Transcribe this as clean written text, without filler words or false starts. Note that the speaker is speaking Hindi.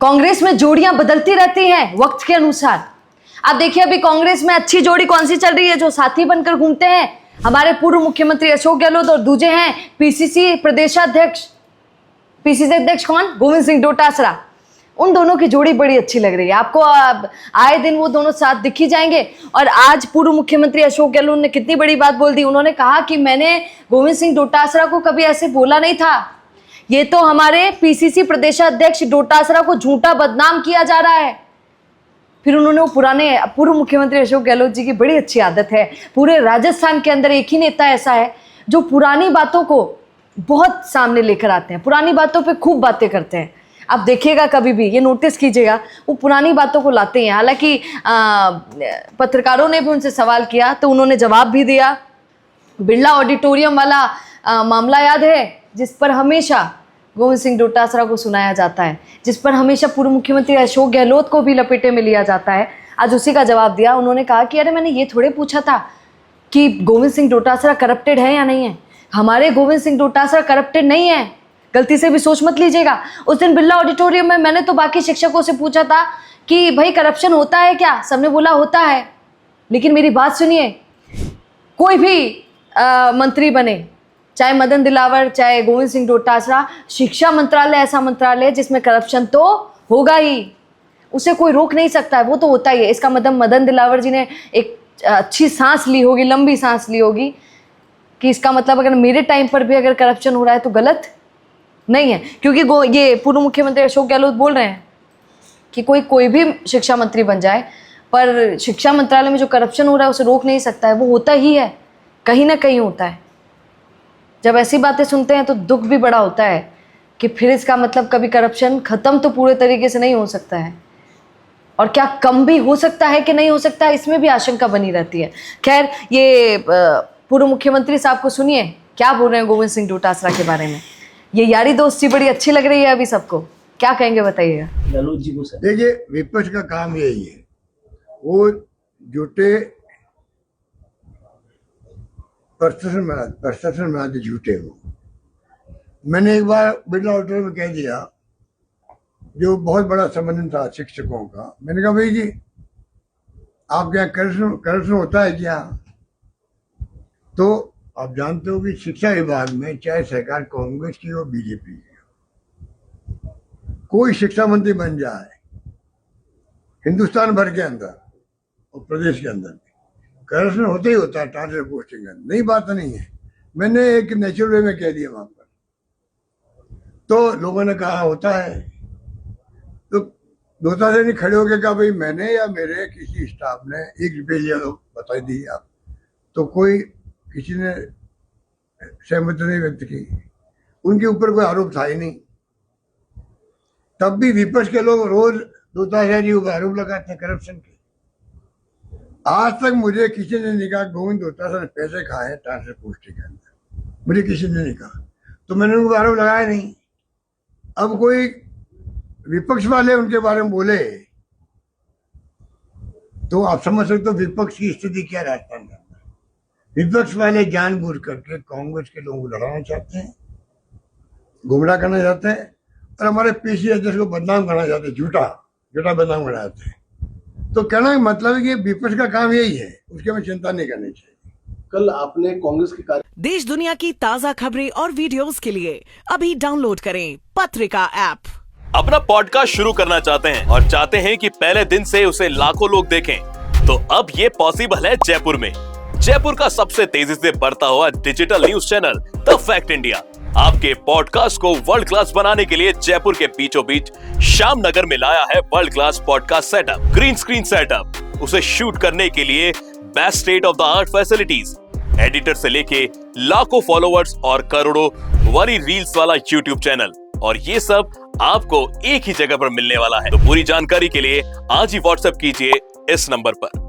कांग्रेस में जोड़ियां बदलती रहती हैं वक्त के अनुसार। आप देखिए अभी कांग्रेस में अच्छी जोड़ी कौन सी चल रही है, जो साथी बनकर घूमते हैं, हमारे पूर्व मुख्यमंत्री अशोक गहलोत और दूजे हैं पीसीसी प्रदेशाध्यक्ष। पीसीसी अध्यक्ष कौन? गोविंद सिंह डोटासरा। उन दोनों की जोड़ी बड़ी अच्छी लग रही है। आपको आए दिन वो दोनों साथ दिख ही जाएंगे। और आज पूर्व मुख्यमंत्री अशोक गहलोत ने कितनी बड़ी बात बोल दी। उन्होंने कहा कि मैंने गोविंद सिंह डोटासरा को कभी ऐसे बोला नहीं था, ये तो हमारे पीसीसी प्रदेशाध्यक्ष डोटासरा को झूठा बदनाम किया जा रहा है। फिर उन्होंने वो पुराने पूर्व मुख्यमंत्री अशोक गहलोत जी की बड़ी अच्छी आदत है, पूरे राजस्थान के अंदर एक ही नेता ऐसा है जो पुरानी बातों को बहुत सामने लेकर आते हैं, पुरानी बातों पे खूब बातें करते हैं। आप देखिएगा कभी भी, ये नोटिस कीजिएगा, वो पुरानी बातों को लाते हैं। हालांकि पत्रकारों ने भी उनसे सवाल किया तो उन्होंने जवाब भी दिया। बिरला ऑडिटोरियम वाला मामला याद है, जिस पर हमेशा गोविंद सिंह डोटासरा को सुनाया जाता है, जिस पर हमेशा पूर्व मुख्यमंत्री अशोक गहलोत को भी लपेटे में लिया जाता है। आज उसी का जवाब दिया। उन्होंने कहा कि अरे मैंने ये थोड़े पूछा था कि गोविंद सिंह डोटासरा करप्टेड है या नहीं है। हमारे गोविंद सिंह डोटासरा करप्टेड नहीं है, गलती से भी सोच मत लीजिएगा। उस दिन बिरला ऑडिटोरियम में मैंने तो बाकी शिक्षकों से पूछा था कि भाई करप्शन होता है क्या? सबने बोला होता है। लेकिन मेरी बात सुनिए, कोई भी मंत्री बने, चाहे मदन दिलावर चाहे गोविंद सिंह डोटासरा, शिक्षा मंत्रालय ऐसा मंत्रालय है जिसमें करप्शन तो होगा ही, उसे कोई रोक नहीं सकता है, वो तो होता ही है। इसका मतलब मदन दिलावर जी ने एक अच्छी सांस ली होगी, लंबी सांस ली होगी कि इसका मतलब अगर मेरे टाइम पर भी अगर करप्शन हो रहा है तो गलत नहीं है। क्योंकि ये पूर्व मुख्यमंत्री अशोक गहलोत बोल रहे हैं कि कोई भी शिक्षा मंत्री बन जाए, पर शिक्षा मंत्रालय में जो करप्शन हो रहा है उसे रोक नहीं सकता है, वो होता ही है, कहीं ना कहीं होता है। जब ऐसी बातें सुनते हैं तो दुख भी बड़ा होता है कि फिर इसका मतलब कभी करप्शन ख़त्म तो पूरे तरीके से नहीं हो सकता है, और क्या कम भी हो सकता है कि नहीं हो सकता है, इसमें भी आशंका बनी रहती है। खैर, ये पूर्व मुख्यमंत्री साहब को सुनिए क्या बोल रहे हैं गोविंद सिंह डोटासरा के बारे में। ये यारी दोस्ती बड़ी अच्छी लग रही है अभी सबको, क्या कहेंगे बताइएगा। गहलोत जी को सर, देखिए विपक्ष का काम यही है, वो झूठे प्रशासन बनाते झूठे हो। मैंने एक बार बिरला ऑडिटोरियम में कह दिया, जो बहुत बड़ा सम्मेलन था शिक्षकों का, मैंने कहा भाई जी आपके यहाँ करप्शन होता है क्या? तो आप जानते हो कि शिक्षा विभाग में चाहे सरकार कांग्रेस की हो बीजेपी की हो, कोई शिक्षा मंत्री बन जाए हिंदुस्तान भर के अंदर और प्रदेश के अंदर करप्शन होता ही होता है। ट्रांसफर पोस्टिंग का नई बात नहीं है, मैंने एक नेचुरल वे में कह दिया वहां पर, तो लोगों ने कहा होता है। तो डोटासरा ने खड़े होकर कहा भाई मैंने या मेरे किसी स्टाफ ने 1 रुपये लिया तो बता दी आप, तो कोई किसी ने सहमति नहीं व्यक्त की, उनके ऊपर कोई आरोप था ही नहीं। तब भी विपक्ष के लोग रोज डोटासरा जी ऊपर आरोप लगाते हैं करप्शन के। आज तक मुझे किसी ने नहीं कहा गोविंद डोटासरा ने पैसे खाए ट्रांसफर पोस्टिंग के अंदर, मुझे किसी ने नहीं कहा, तो मैंने उनको आरोप लगाया नहीं। अब कोई विपक्ष वाले उनके बारे में बोले तो आप समझ सकते हो विपक्ष की स्थिति क्या राजस्थान में। विपक्ष वाले जानबूझ करके कांग्रेस के लोगों को लड़ाना चाहते हैं, गुमराह करना चाहते हैं, और हमारे पीसी अध्यक्ष को बदनाम करना चाहते हैं, झूठा बदनाम करना चाहते हैं। तो कहना का मतलब है कि विपक्ष का काम यही है, उसके में चिंता नहीं करनी चाहिए। कल आपने कांग्रेस के कार्य देश दुनिया की ताज़ा खबरें और वीडियोस के लिए अभी डाउनलोड करें पत्रिका ऐप। अपना पॉडकास्ट शुरू करना चाहते हैं और चाहते हैं कि पहले दिन से उसे लाखों लोग देखें, तो अब ये पॉसिबल है जयपुर में। जयपुर का सबसे तेजी से बढ़ता हुआ digital news channel the fact India आपके पॉडकास्ट को वर्ल्ड क्लास बनाने के लिए जयपुर के बीचों बीच श्याम नगर में लाया है world class podcast setup, green screen setup, उसे शूट करने के लिए best state of the art facilities, editor से लेके लाखों फॉलोअर्स और करोड़ों वाली रील्स वाला यूट्यूब चैनल, और ये सब आपको एक ही जगह पर मिलने वाला है। तो पूरी जानकारी के लिए आज ही व्हाट्सएप कीजिए इस नंबर पर।